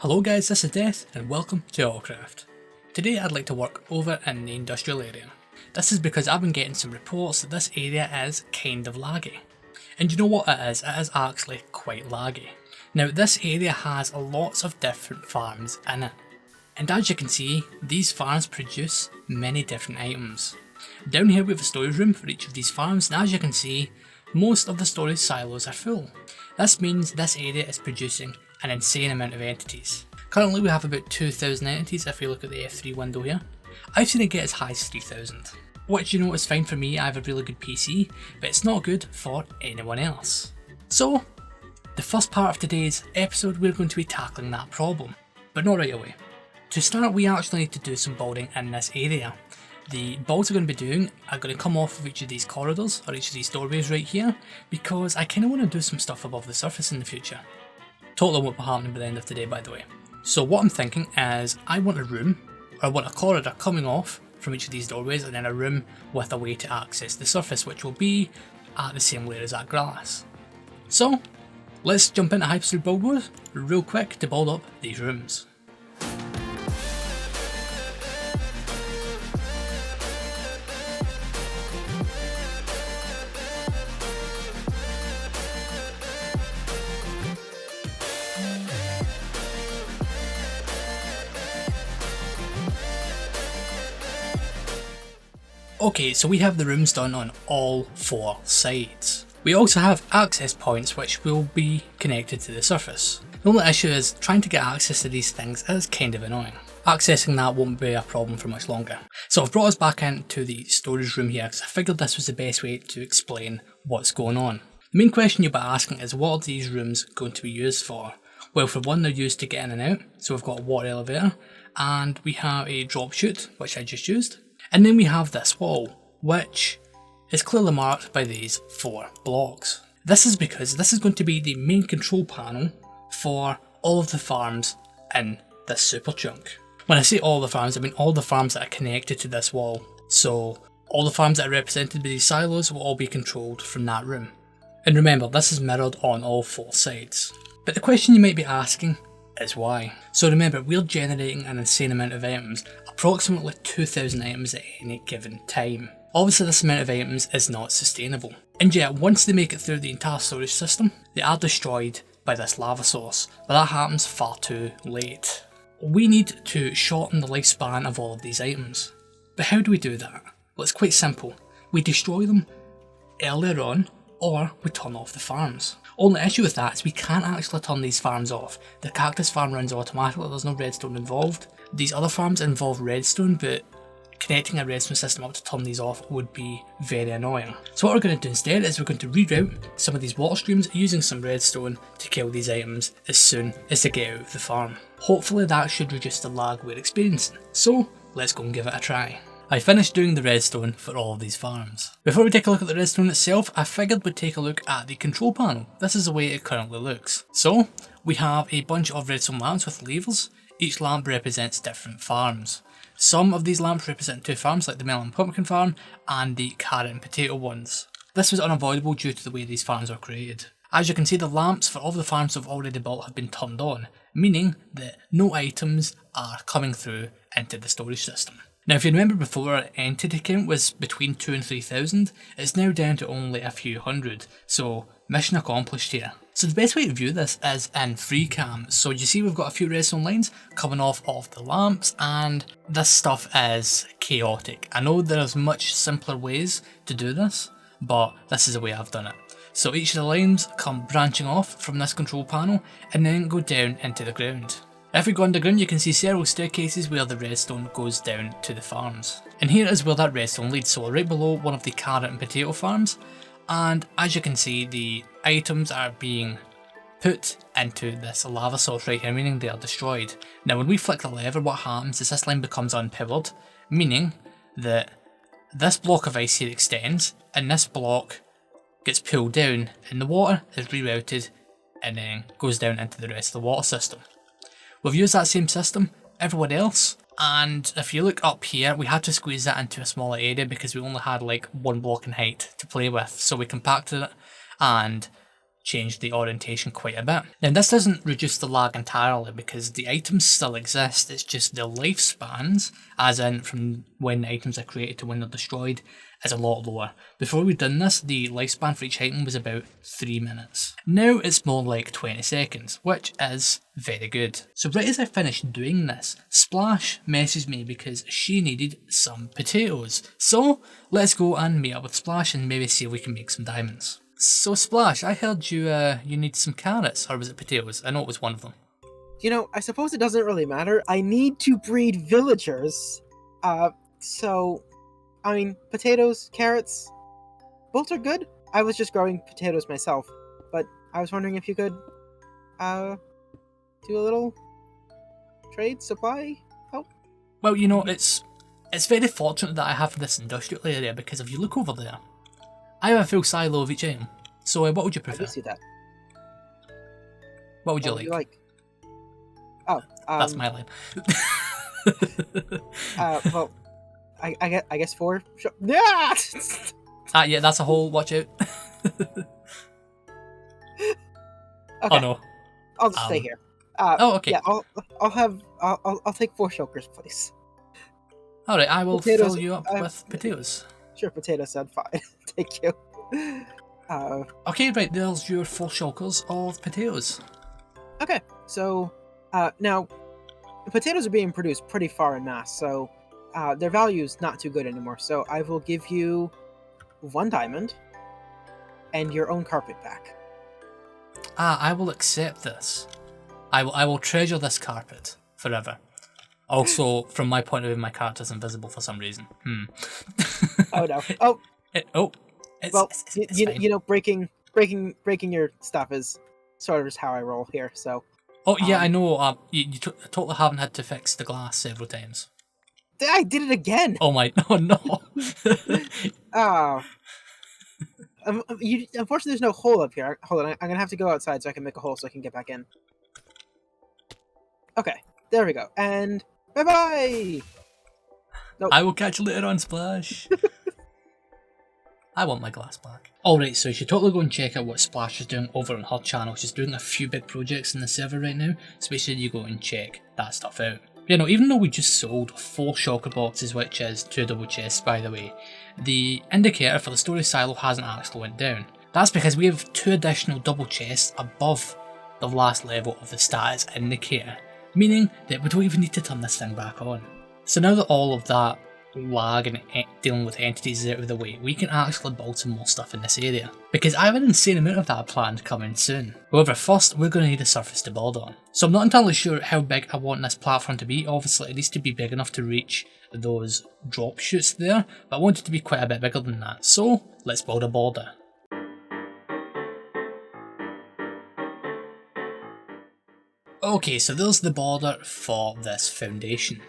Hello guys, this is Death and welcome to AutoCraft. Today I'd like to work over in the industrial area. This is because I've been getting some reports that this area is kind of laggy. And you know what it is actually quite laggy. Now this area has lots of different farms in it. And as you can see, these farms produce many different items. Down here we have a storage room for each of these farms, and as you can see, most of the storage silos are full. This means this area is producing an insane amount of entities. Currently we have about 2,000 entities if we look at the F3 window here. I've seen it get as high as 3,000, which you know is fine for me. I have a really good PC, but it's not good for anyone else. So, the first part of today's episode we're going to be tackling that problem, but not right away. To start, we actually need to do some building in this area. The builds we're going to be doing are going to come off of each of these corridors, or each of these doorways right here, because I kind of want to do some stuff above the surface in the future. Totally won't be happening by the end of the day, by the way. So what I'm thinking is I want a room, or I want a corridor coming off from each of these doorways, and then a room with a way to access the surface, which will be at the same layer as that glass. So let's jump into Hyperspeed build mode real quick to build up these rooms. Okay, so we have the rooms done on all four sides. We also have access points which will be connected to the surface. The only issue is trying to get access to these things is kind of annoying. Accessing that won't be a problem for much longer. So I've brought us back into the storage room here because I figured this was the best way to explain what's going on. The main question you'll be asking is, what are these rooms going to be used for? Well, for one, they're used to get in and out, so we've got a water elevator, and we have a drop chute, which I just used. And then we have this wall, which is clearly marked by these four blocks. This is because this is going to be the main control panel for all of the farms in this super chunk. When I say all the farms, I mean all the farms that are connected to this wall. So all the farms that are represented by these silos will all be controlled from that room. And remember, this is mirrored on all four sides. But the question you might be asking is why. So remember, we're generating an insane amount of items, approximately 2,000 items at any given time. Obviously this amount of items is not sustainable. And yet once they make it through the entire storage system, they are destroyed by this lava source, but that happens far too late. We need to shorten the lifespan of all of these items. But how do we do that? Well, it's quite simple. We destroy them earlier on, or we turn off the farms. Only issue with that is we can't actually turn these farms off. The cactus farm runs automatically, there's no redstone involved. These other farms involve redstone, but connecting a redstone system up to turn these off would be very annoying. So what we're going to do instead is we're going to reroute some of these water streams using some redstone to kill these items as soon as they get out of the farm. Hopefully that should reduce the lag we're experiencing. So let's go and give it a try. I finished doing the redstone for all of these farms. Before we take a look at the redstone itself, I figured we'd take a look at the control panel. This is the way it currently looks. So we have a bunch of redstone lamps with levers. Each lamp represents different farms. Some of these lamps represent two farms, like the melon and pumpkin farm and the carrot and potato ones. This was unavoidable due to the way these farms were created. As you can see, the lamps for all the farms we've already built have been turned on, meaning that no items are coming through into the storage system. Now if you remember before, our entity count was between 2,000 and 3,000, it's now down to only a few hundred, so mission accomplished here. So the best way to view this is in free cam. So you see we've got a few redstone lines coming off of the lamps, and this stuff is chaotic. I know there's much simpler ways to do this, but this is the way I've done it. So each of the lines come branching off from this control panel and then go down into the ground. If we go underground, you can see several staircases where the redstone goes down to the farms. And here is where that redstone leads, so right below one of the carrot and potato farms. And as you can see, the items are being put into this lava source right here, meaning they are destroyed. Now when we flick the lever, what happens is this line becomes unpowered, meaning that this block of ice here extends, and this block gets pulled down, and the water is rerouted and then goes down into the rest of the water system. We've used that same system everywhere else, and if you look up here, we had to squeeze that into a smaller area because we only had like one block in height to play with, so we compacted it and change the orientation quite a bit. Now this doesn't reduce the lag entirely because the items still exist, it's just the lifespans, as in from when the items are created to when they're destroyed, is a lot lower. Before we'd done this, the lifespan for each item was about 3 minutes. Now it's more like 20 seconds, which is very good. So right as I finished doing this, Splash messaged me because she needed some potatoes. So let's go and meet up with Splash and maybe see if we can make some diamonds. So Splash, I heard you need some carrots, or was it potatoes? I know it was one of them. You know, I suppose it doesn't really matter. I need to breed villagers. So, I mean, potatoes, carrots, both are good. I was just growing potatoes myself, but I was wondering if you could, do a little trade, supply, help? Well, you know, it's very fortunate that I have this industrial area, because if you look over there, I have a full silo of each item. So what would you I prefer? do see that. What would you What like? would you like? Oh, That's my line. well, I guess 4. Yeah! Yeah, that's a hole. Watch out. Okay. Oh no. I'll just stay here. Oh, okay. Yeah, I'll take 4 shulkers, please. All right, I will Potatoes, fill you up with potatoes. Sure, potatoes sound fine. Thank you. Okay, right, there's your 4 shulkers of potatoes. Okay, so now potatoes are being produced pretty far en masse, so their value is not too good anymore. So I will give you 1 diamond and your own carpet back. I will accept this. I will treasure this carpet forever. Also, from my point of view, my character's invisible for some reason. Oh no! You know, breaking your stuff is sort of just how I roll here. So. Oh yeah, I know. You totally haven't had to fix the glass several times. I did it again. Oh my! Oh no! Oh. Unfortunately, there's no hole up here. Hold on, I'm gonna have to go outside so I can make a hole so I can get back in. Okay, there we go. And bye bye. Nope. I will catch you later on, Splash. I want my glass back. Alright, so you should totally go and check out what Splash is doing over on her channel. She's doing a few big projects in the server right now, so make sure you go and check that stuff out. You know, even though we just sold 4 shulker boxes, which is 2 double chests by the way, the indicator for the storage silo hasn't actually went down. That's because we have 2 additional double chests above the last level of the status indicator, meaning that we don't even need to turn this thing back on. So now that all of that lag and dealing with entities is out of the way, we can actually build some more stuff in this area, because I have an insane amount of that planned coming soon. However, first we're going to need a surface to build on. So I'm not entirely sure how big I want this platform to be. Obviously it needs to be big enough to reach those drop chutes there, but I want it to be quite a bit bigger than that. So let's build a border. Okay, so there's the border for this foundation.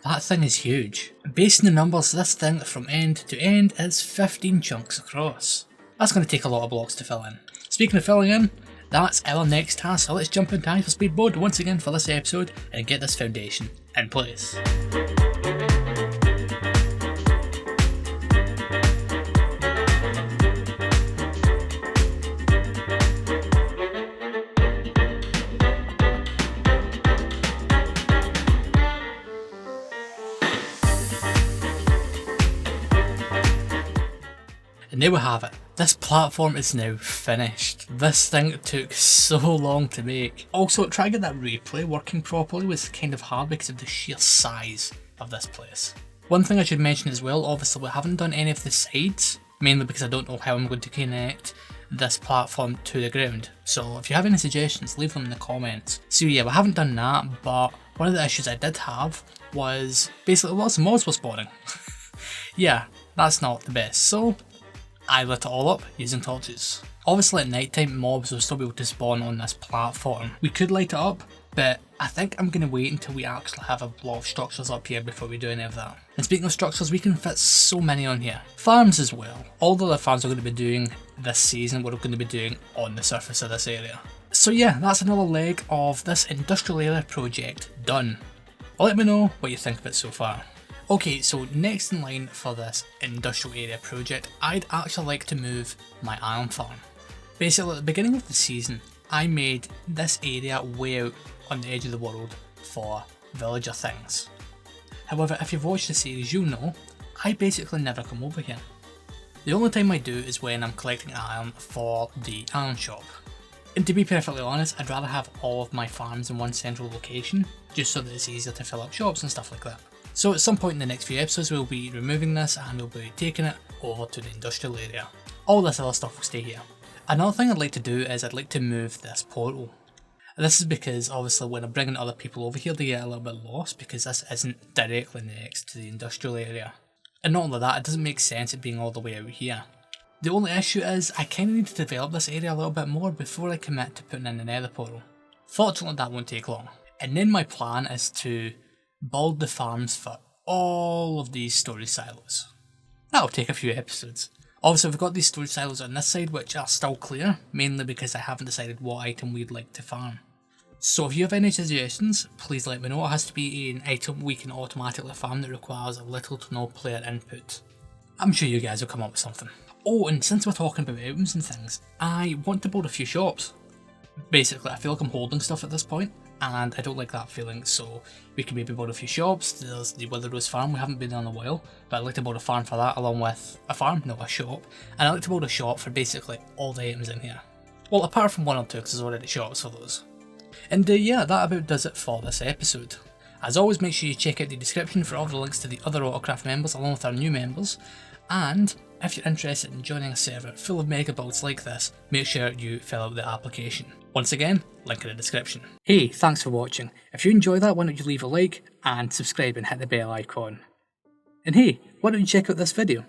That thing is huge. Based on the numbers, this thing from end to end is 15 chunks across. That's going to take a lot of blocks to fill in. Speaking of filling in, that's our next task, so let's jump into Hyperspeed mode once again for this episode and get this foundation in place. And there we have it. This platform is now finished. This thing took so long to make. Also, trying to get that replay working properly was kind of hard because of the sheer size of this place. One thing I should mention as well, obviously we haven't done any of the sides, mainly because I don't know how I'm going to connect this platform to the ground. So if you have any suggestions, leave them in the comments. So yeah, we haven't done that, but one of the issues I did have was basically lots of mobs were spawning. Yeah, that's not the best. So I lit it all up using torches. Obviously at night time mobs will still be able to spawn on this platform. We could light it up, but I think I'm going to wait until we actually have a lot of structures up here before we do any of that. And speaking of structures, we can fit so many on here. Farms as well. All the other farms we're going to be doing this season, we're going to be doing on the surface of this area. So yeah, that's another leg of this industrial area project done. Let me know what you think of it so far. Okay, so next in line for this industrial area project, I'd actually like to move my iron farm. Basically, at the beginning of the season, I made this area way out on the edge of the world for villager things. However, if you've watched the series, you'll know I basically never come over here. The only time I do is when I'm collecting iron for the iron shop. And to be perfectly honest, I'd rather have all of my farms in one central location, just so that it's easier to fill up shops and stuff like that. So at some point in the next few episodes we'll be removing this and we'll be taking it over to the industrial area. All this other stuff will stay here. Another thing I'd like to do is I'd like to move this portal. This is because obviously when I'm bringing other people over here they get a little bit lost because this isn't directly next to the industrial area. And not only that, it doesn't make sense it being all the way out here. The only issue is I kind of need to develop this area a little bit more before I commit to putting in the nether portal. Fortunately that won't take long. And then my plan is to build the farms for all of these storage silos. That'll take a few episodes. Obviously we've got these storage silos on this side which are still clear, mainly because I haven't decided what item we'd like to farm. So if you have any suggestions, please let me know. It has to be an item we can automatically farm that requires little to no player input. I'm sure you guys will come up with something. Oh, and since we're talking about items and things, I want to build a few shops. Basically, I feel like I'm holding stuff at this point, and I don't like that feeling, so we can maybe build a few shops. There's the Wither Rose farm, we haven't been there in a while, but I'd like to build a farm for that along with a shop, and I'd like to build a shop for basically all the items in here. Well, apart from one or two, because there's already shops for those. And yeah, that about does it for this episode. As always, make sure you check out the description for all the links to the other AutoCraft members along with our new members, and if you're interested in joining a server full of mega builds like this, make sure you fill out the application. Once again, link in the description. Hey, thanks for watching. If you enjoyed that, why don't you leave a like and subscribe and hit the bell icon. And hey, why don't you check out this video?